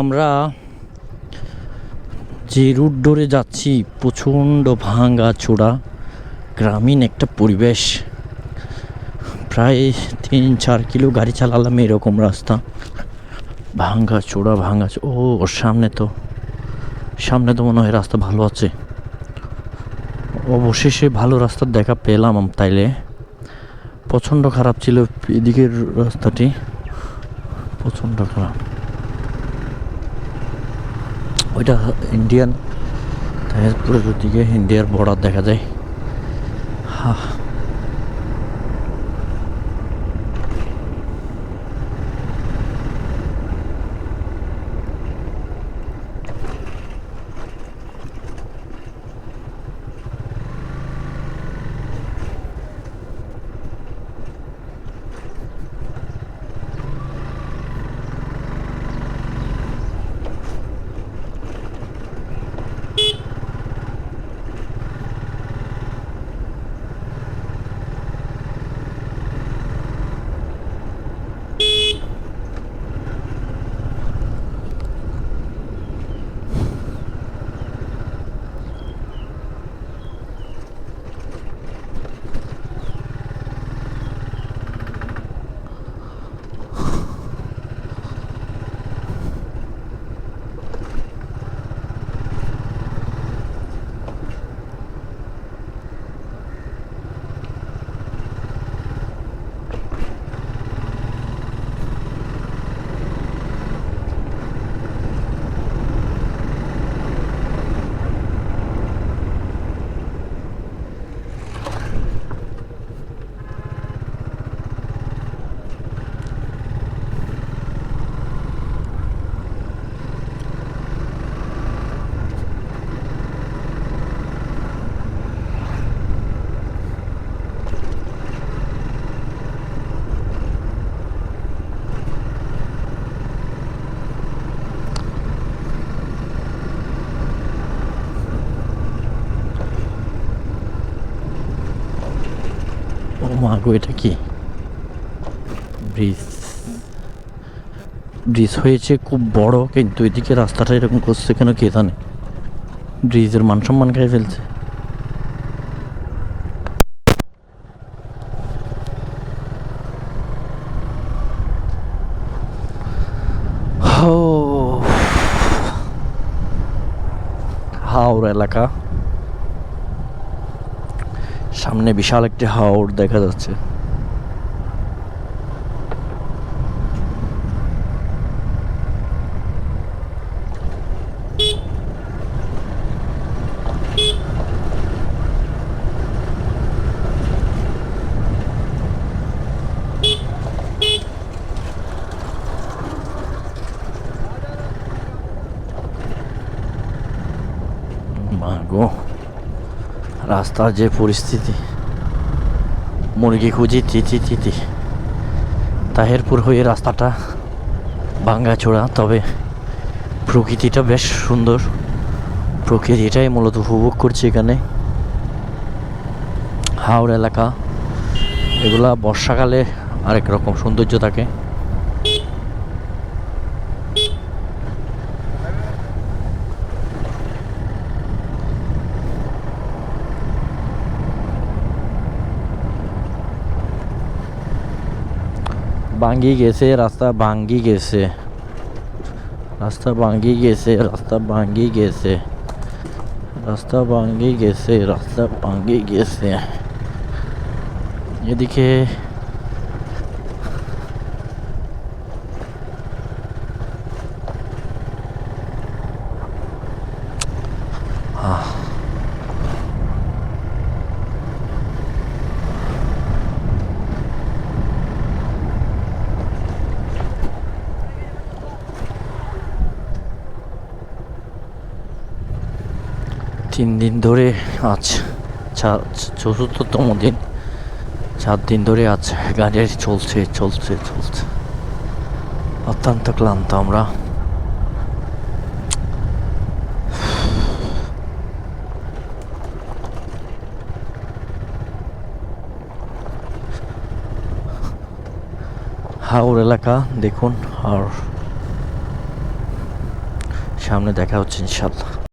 আমরা যে রুট ধরে যাচ্ছি প্রচণ্ড ভাঙা চোড়া গ্রামীণ একটা পরিবেশ। প্রায় 3-4 কিলো গাড়ি চালালাম এরকম রাস্তা, ভাঙা চোড়া ও সামনে তো মনে হয় রাস্তা ভালো আছে। অবশেষে ভালো রাস্তার দেখা পেলাম। তাইলে প্রচণ্ড খারাপ ছিল এদিকের রাস্তাটি, প্রচণ্ড খারাপ। ওইটা ইন্ডিয়ান, তারপরে ওদিকে ইন্ডিয়ার বর্ডার দেখা যায়। ও মা গো, এটা কি ব্রিজ হয়েছে খুব বড়, কিন্তু এদিকে রাস্তাটা এরকম করছে কেন কে জানে। ব্রিজের মান সম্মান খাই ফেলছে। হাওড় এলাকা, সামনে বিশাল একটি হাওড় দেখা যাচ্ছে। মাগো, রাস্তার যে পরিস্থিতি, মুরগি খুঁজি তিতি। তাহেরপুর হয়ে রাস্তাটা ভাঙ্গাচোরা, তবে প্রকৃতিটা বেশ সুন্দর। প্রকৃতিটাই মূলত উপভোগ করছি এখানে। হাওড় এলাকা এগুলা বর্ষাকালে আরেক রকম সৌন্দর্য থাকে। ভাঙ্গি গেছে রাস্তা, ভাঙ্গি গেছে রাস্তা, ভাঙ্গি গেছে রাস্তা, ভাঙ্গি গেছে রাস্তা, ভাঙ্গি গেছে রাস্তা, ভাঙ্গি গেছে। এদিকে তিন দিন ধরে আজ 44তম দিন, 4 দিন ধরে আজ গাড়ি চলছে। অত্যন্ত ক্লান্ত আমরা। হাওড় এলাকা দেখুন, আর সামনে দেখা হচ্ছে ইনশাল্লাহ।